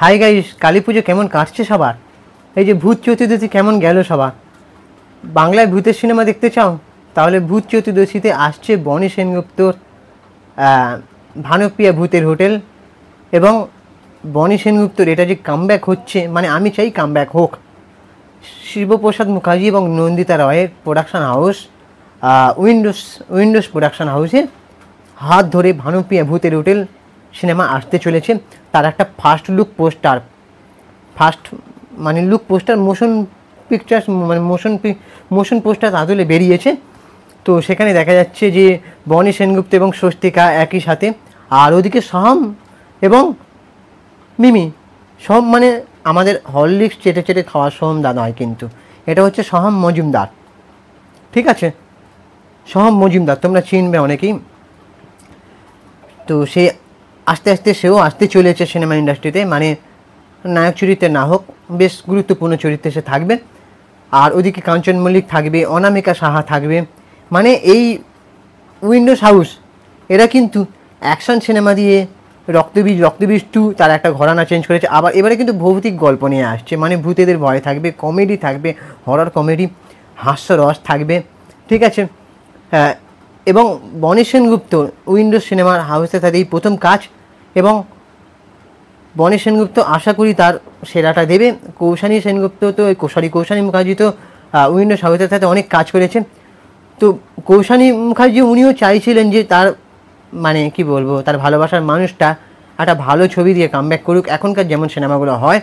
Hi guys, Kali পুজো কেমন কাটছে সবার? এই যে ভূত চতুর্দশী কেমন গেল সবার? বাংলায় ভূতের সিনেমা দেখতে চাও? তাহলে ভূত চতুর্দশীতে আসছে বনি সেনগুপ্তর ভানুপ্রিয়া ভূতের হোটেল। এবং বনি সেনগুপ্তর এটা যে কামব্যাক হচ্ছে, মানে আমি চাই কামব্যাক হোক। শিবপ্রসাদ মুখার্জি এবং নন্দিতা রয়ের প্রোডাকশান হাউস উইন্ডোজ প্রোডাকশান হাউসের হাত ধরে ভানুপ্রিয়া ভূতের হোটেল সিনেমা আসতে চলেছে। তার একটা first look poster motion pictures মানে মোশন পোস্টার আদলে বেরিয়েছে। তো সেখানে দেখা যাচ্ছে যে বনি সেনগুপ্ত এবং স্বস্তিকা একই সাথে, আর ওদিকে সোহম এবং মিমি। সোহম মানে আমাদের হরলিক্স চেটে চেটে খাওয়া সোহম দাদা হয়, কিন্তু এটা হচ্ছে সোহম মজুমদার। ঠিক আছে, সোহম মজুমদার তোমরা চিনবে অনেকেই। তো সে আস্তে আস্তে সেও আসতে চলেছে সিনেমা ইন্ডাস্ট্রিতে, মানে নায়ক চরিত্রে না হোক বেশ গুরুত্বপূর্ণ চরিত্রে সে থাকবে। আর ওদিকে কাঞ্চন মল্লিক থাকবে, অনামিকা সাহা থাকবে। মানে এই উইন্ডোজ হাউস এরা কিন্তু অ্যাকশন সিনেমা দিয়ে রক্তবীজ 2 তার একটা ঘরানা চেঞ্জ করেছে। আবার এবারে কিন্তু ভৌতিক গল্প নিয়ে আসছে, মানে ভূতেদের ভয় থাকবে, কমেডি থাকবে, হরর কমেডি, হাস্যরস থাকবে। ঠিক আছে, এবং বনি সেনগুপ্ত উইন্ডোজ সিনেমার হাউসে তাদের এই প্রথম কাজ, এবং বনি সেনগুপ্ত আশা করি তার সেরাটা দেবে। কৌশানী মুখার্জি তো উইন্ডোজ হাউসের সাথে অনেক কাজ করেছেন। তো কৌশানী মুখার্জি উনিও চাইছিলেন যে তার মানে কি বলবো, তার ভালোবাসার মানুষটা একটা ভালো ছবি দিয়ে কামব্যাক করুক, এখনকার যেমন সিনেমাগুলো হয়।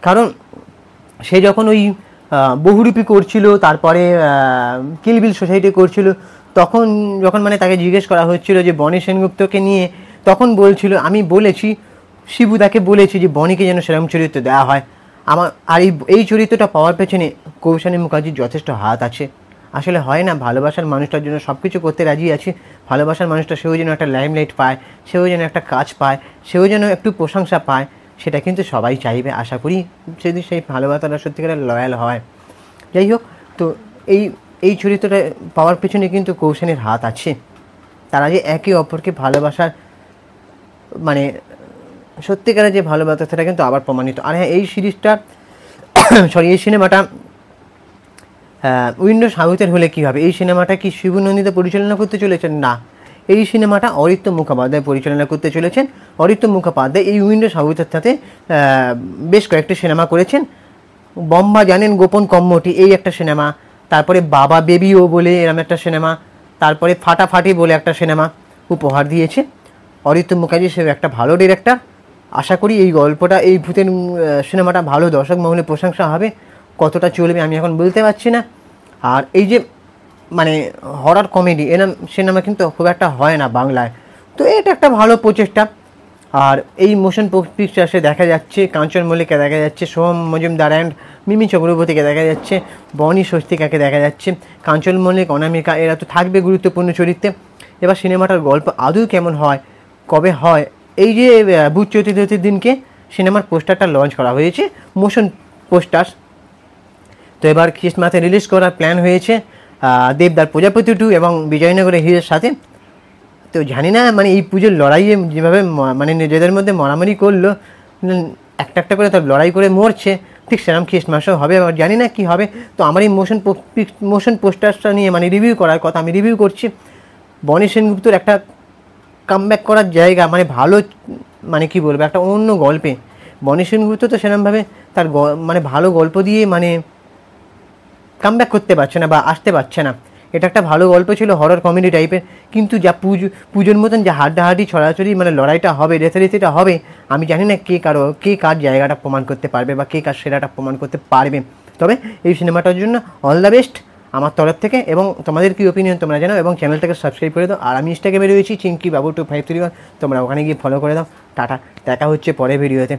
কারণ সে যখন ওই বহুরূপী করছিল, তারপরে কিল বিল সোসাইটি করছিল, যখন মানে তাকে জিজ্ঞেস করা হচ্ছিল যে বনি সেনগুপ্তকে নিয়ে, তখন বলছিল আমি বলেছি, শিবুদাকে বলেছি যে বনিকে যেন সেরকম চরিত্র দেওয়া হয় আমার। আর এই চরিত্রটা পাওয়ার পেছনে কৌশানী মুখার্জির যথেষ্ট হাত আছে। আসলে হয় না, ভালোবাসার মানুষটার জন্য সব কিছু করতে রাজি আছি, ভালোবাসার মানুষটা সেও যেন একটা লাইমলাইট পায়, সেও যেন একটা কাজ পায়, সেও যেন একটু প্রশংসা পায়, সেটা কিন্তু সবাই চাইবে। আশা করি যদি সেই ভালোবাসাটা সত্যিকারের লয়াল হয়। যাই হোক, তো এই চরিত্রটা পাওয়ার পেছনে কিন্তু কৌশানীর হাত আছে। তারা যে একে অপরকে ভালোবাসার মানে সত্যিকারের যে ভালোবাসা সেটা কিন্তু আবার প্রমাণিত। আর হ্যাঁ, এই সিরিজটা এই সিনেমাটা উইন্ডোজ হাউসের হলে কী হবে, এই সিনেমাটা কি শিবু নন্দিতা পরিচালনা করতে চলেছেন? না, এই সিনেমাটা অরিত্র মুখোপাধ্যায় পরিচালনা করতে চলেছেন। অরিত্র মুখোপাধ্যায় এই উইন্ডোজ হাউসের সাথে বেশ কয়েকটি সিনেমা করেছেন। বম্বা জানেন, গোপন কম্মটি এই একটা সিনেমা, তারপরে বাবা বেবিও বলে এরম একটা সিনেমা, তারপরে ফাটাফাটি বলে একটা সিনেমা উপহার দিয়েছে। অরিত্র মুখার্জি সে একটা ভালো ডিরেক্টর। আশা করি এই গল্পটা, এই ভূতের সিনেমাটা ভালো দর্শক মহলে প্রশংসা হবে। কতটা চলবে আমি এখন বলতে পারছি না। আর এই যে মানে হরর কমেডি এরম সিনেমা কিন্তু খুব একটা হয় না বাংলায়, তো এটা একটা ভালো প্রচেষ্টা। আর এই মোশন পিকচার্সে দেখা যাচ্ছে কাঞ্চন মল্লিককে দেখা যাচ্ছে, সোহম মজুমদার অ্যান্ড মিমি চক্রবর্তীকে দেখা যাচ্ছে, বনি স্বস্তিকাকে দেখা যাচ্ছে, কাঞ্চন মল্লিক, অনামিকা এরা তো থাকবে গুরুত্বপূর্ণ চরিত্রে। এবার সিনেমাটার গল্প আদৌ কেমন হয়, কবে হয়, এই যে ভূত চতুর্দশীর দিনকে সিনেমার পোস্টারটা লঞ্চ করা হয়েছে, মোশন পোস্টার। তো এবার খ্রিস্টমাসে রিলিজ করার প্ল্যান হয়েছে দেবদার প্রজাপতি 2 এবং বিজয়নগরের হিরের সাথে। তো জানি না, মানে এই পুজোর লড়াইয়ে যেভাবে মানে নিজেদের মধ্যে মারামারি করলো, একটা একটা করে তার লড়াই করে মরছে, ঠিক সেরকম খ্রিস্টমাসও হবে। আর জানি না কী হবে। তো আমার এই মোশন পোস্টারটা নিয়ে মানে রিভিউ করার কথা, আমি রিভিউ করছি। বনি সেনগুপ্তর একটা কামব্যাক করার জায়গা, মানে ভালো, মানে কি বলবো, একটা অন্য গল্পে। বনি সেনগুপ্ত তো সেরকমভাবে তার মানে ভালো গল্প দিয়ে মানে কামব্যাক করতে পারছে না বা আসতে পারছে না। এটা একটা ভালো গল্প ছিল, হরর কমেডি টাইপের, কিন্তু যা পুজোর মতন যা হাড্ডাহাড্ডি ছড়াছড়ি মানে লড়াইটা হবে, রেসারেসিটা হবে, আমি জানি না কে কার জায়গাটা প্রমাণ করতে পারবে বা কে কার সেরাটা প্রমাণ করতে পারবে। তবে এই সিনেমাটার জন্য অল দ্য বেস্ট আমার তরফ থেকে। এবং তোমাদের কী ওপিনিয়ন তোমরা জানো, এবং চ্যানেলটাকে সাবস্ক্রাইব করে দাও। আর আমি ইনস্টাগ্রামে রয়েছি চিঙ্কি বাবু 2531, তোমরা ওখানে গিয়ে ফলো করে দাও। টাটা, দেখা হচ্ছে পরের ভিডিওতে।